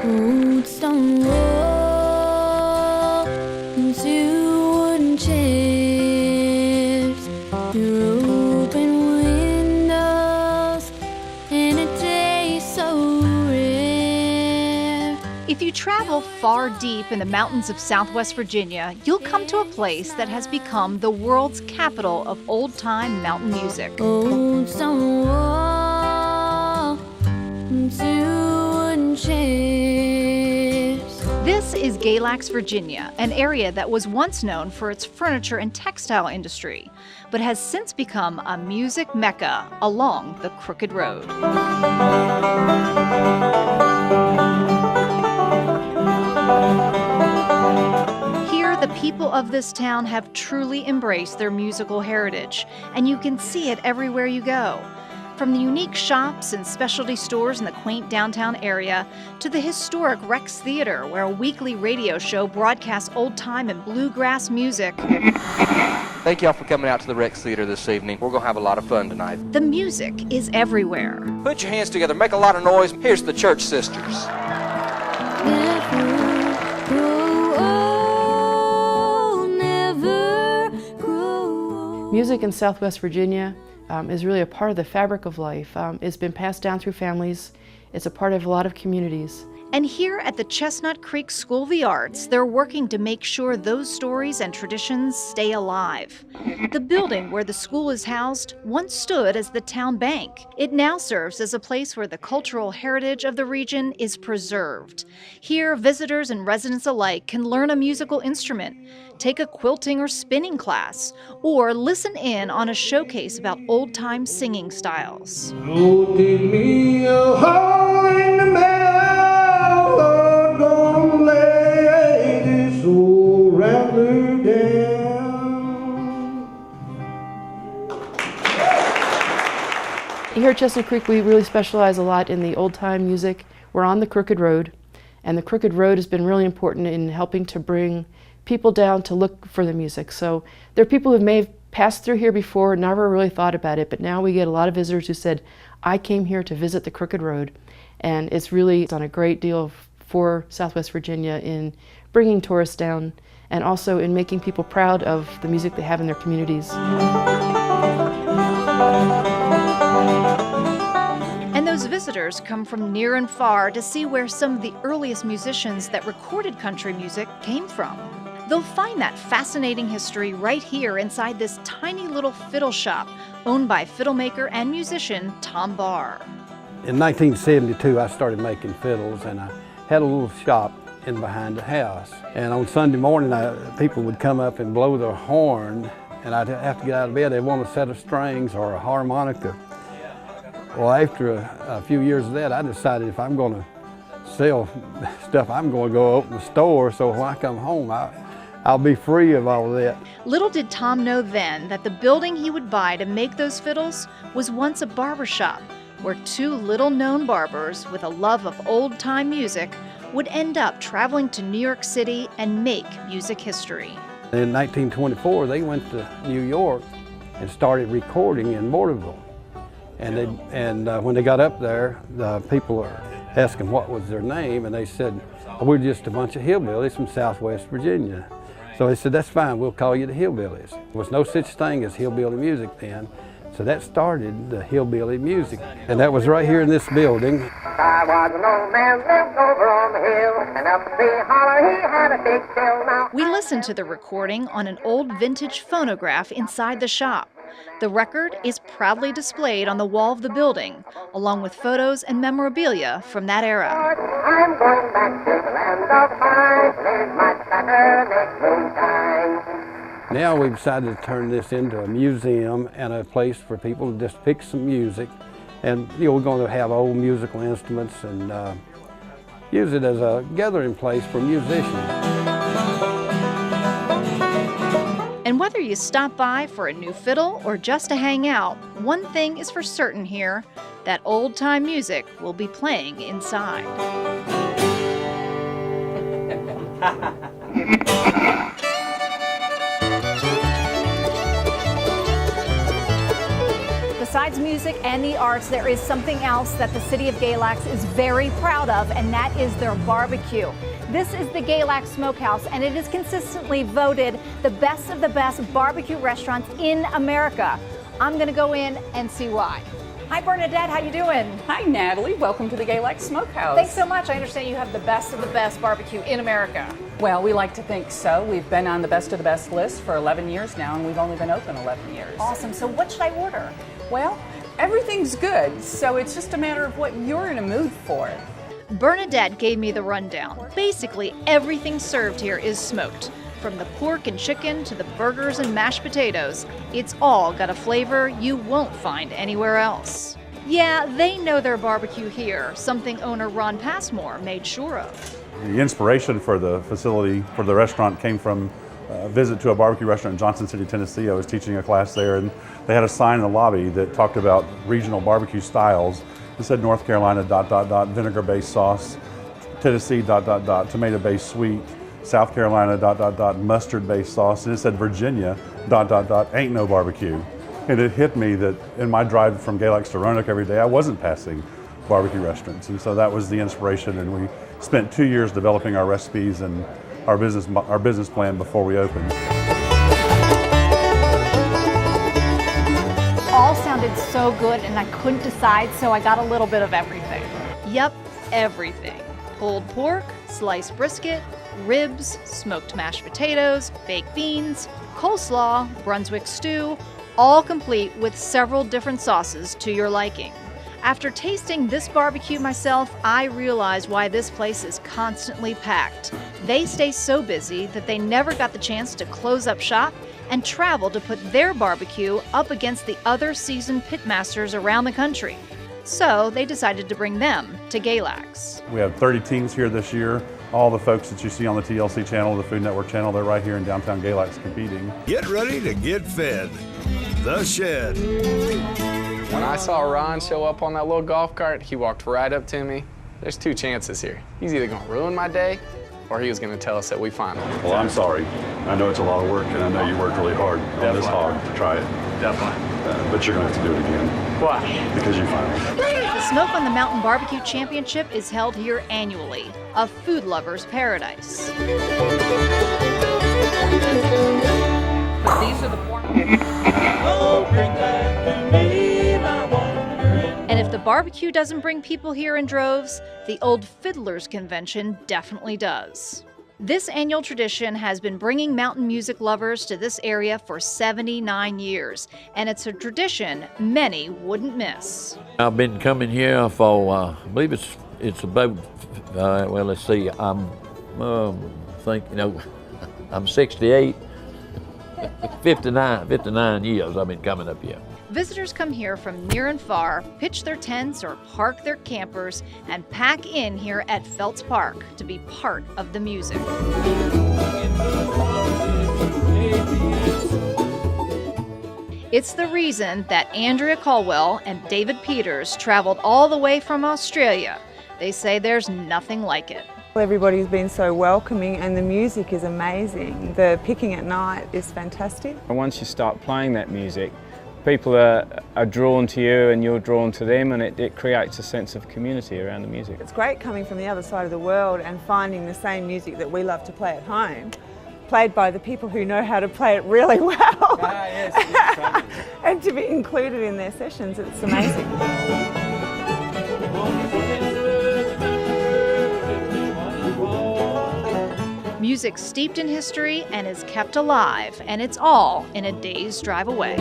Old stone wall, two wooden chairs, your open windows, and a day so rare. If you travel far deep in the mountains of Southwest Virginia, you'll come to a place that has become the world's capital of old-time mountain music. Old stone wall, two wooden chairs. This is Galax, Virginia, an area that was once known for its furniture and textile industry, but has since become a music mecca along the Crooked Road. Here, the people of this town have truly embraced their musical heritage, and you can see it everywhere you go. From the unique shops and specialty stores in the quaint downtown area to the historic Rex Theater, where a weekly radio show broadcasts old-time and bluegrass music. Thank y'all for coming out to the Rex Theater this evening. We're going to have a lot of fun tonight. The music is everywhere. Put your hands together, make a lot of noise. Here's the Church Sisters. Music in Southwest Virginia is really a part of the fabric of life. It's been passed down through families. It's a part of a lot of communities. And here at the Chestnut Creek School of the Arts, they're working to make sure those stories and traditions stay alive. The building where the school is housed once stood as the town bank. It now serves as a place where the cultural heritage of the region is preserved. Here, visitors and residents alike can learn a musical instrument, take a quilting or spinning class, or listen in on a showcase about old-time singing styles. Lord, give me a hole in the meadow, Lord, gonna lay this old rattler down. Here at Chestnut Creek, we really specialize a lot in the old-time music. We're on the Crooked Road, and the Crooked Road has been really important in helping to bring people down to look for the music. So there are people who may have passed through here before, never really thought about it, but now we get a lot of visitors who said, I came here to visit the Crooked Road. And it's really done a great deal for Southwest Virginia in bringing tourists down and also in making people proud of the music they have in their communities. And those visitors come from near and far to see where some of the earliest musicians that recorded country music came from. They'll find that fascinating history right here inside this tiny little fiddle shop owned by fiddlemaker and musician Tom Barr. In 1972, I started making fiddles, and I had a little shop in behind the house. And on Sunday morning, people would come up and blow their horn, and I'd have to get out of bed. They'd want a set of strings or a harmonica. Well, after a few years of that, I decided if I'm going to sell stuff, I'm going to go open a store, so when I come home, I'll be free of all of that. Little did Tom know then that the building he would buy to make those fiddles was once a barber shop, where two little-known barbers with a love of old-time music would end up traveling to New York City and make music history. In 1924, they went to New York and started recording in Mortarville. And when they got up there, the people asked them what was their name, and they said, oh, we're just a bunch of hillbillies from Southwest Virginia. So they said, that's fine, we'll call you the Hillbillies. There was no such thing as hillbilly music then, so that started the hillbilly music. And that was right here in this building. I was an old man lived over on the hill, and up the holler he had a big hill. Now We listened to the recording on an old vintage phonograph inside the shop. The record is proudly displayed on the wall of the building, along with photos and memorabilia from that era. I'm going back to the land of mine, there's my tobacco next moonshine. Now we've decided to turn this into a museum and a place for people to just pick some music. And we're going to have old musical instruments and use it as a gathering place for musicians. And whether you stop by for a new fiddle or just to hang out, one thing is for certain here, that old-time music will be playing inside. The besides music and the arts, there is something else that the city of Galax is very proud of, and that is their barbecue. This is the Galax Smokehouse, and it is consistently voted the best of the best barbecue restaurants in America. I'm gonna go in and see why. Hi Bernadette, how you doing? Hi Natalie, welcome to the Galax Smokehouse. Thanks so much. I understand you have the best of the best barbecue in America. Well, we like to think so. We've been on the best of the best list for 11 years now, and we've only been open 11 years. Awesome. So what should I order? Well, everything's good, so it's just a matter of what you're in a mood for. Bernadette gave me the rundown. Basically, everything served here is smoked. From the pork and chicken to the burgers and mashed potatoes, it's all got a flavor you won't find anywhere else. Yeah, they know their barbecue here, something owner Ron Passmore made sure of. The inspiration for the facility, for the restaurant, came from a visit to a barbecue restaurant in Johnson City, Tennessee. I was teaching a class there, and they had a sign in the lobby that talked about regional barbecue styles. It said North Carolina, ... vinegar-based sauce, Tennessee, ... tomato-based sweet, South Carolina, ... mustard-based sauce, and it said Virginia, ... ain't no barbecue. And it hit me that in my drive from Galax to Roanoke every day, I wasn't passing barbecue restaurants. And so that was the inspiration, and we spent 2 years developing our recipes and our business plan before we opened. All sounded so good and I couldn't decide, so I got a little bit of everything. Yep, everything. Pulled pork, sliced brisket, ribs, smoked mashed potatoes, baked beans, coleslaw, Brunswick stew, all complete with several different sauces to your liking. After tasting this barbecue myself, I realized why this place is constantly packed. They stay so busy that they never got the chance to close up shop and travel to put their barbecue up against the other seasoned pitmasters around the country. So they decided to bring them to Galax. We have 30 teams here this year. All the folks that you see on the TLC channel, the Food Network channel, they're right here in downtown Galax competing. Get ready to get fed. The Shed. When I saw Ron show up on that little golf cart, he walked right up to me. There's two chances here. He's either gonna ruin my day, or he was gonna tell us that we finally. Well, I'm sorry. I know it's a lot of work, and I know you worked really hard on this hog to try it. Definitely. But you're gonna have to do it again. Why? Because you finally. The Smoke on the Mountain Barbecue Championship is held here annually, a food lover's paradise. But these are the four. And if the barbecue doesn't bring people here in droves, the Old Fiddlers Convention definitely does. This annual tradition has been bringing mountain music lovers to this area for 79 years, and it's a tradition many wouldn't miss. I've been coming here for, I believe it's about, well, let's see, I'm 68, 59 years I've been coming up here. Visitors come here from near and far, pitch their tents or park their campers, and pack in here at Feltz Park to be part of the music. It's the reason that Andrea Caldwell and David Peters traveled all the way from Australia. They say there's nothing like it. Everybody's been so welcoming and the music is amazing. The picking at night is fantastic. And once you start playing that music, people are drawn to you and you're drawn to them, and it creates a sense of community around the music. It's great coming from the other side of the world and finding the same music that we love to play at home, played by the people who know how to play it really well. Yes. And to be included in their sessions, it's amazing. Music steeped in history and is kept alive, and it's all in a day's drive away.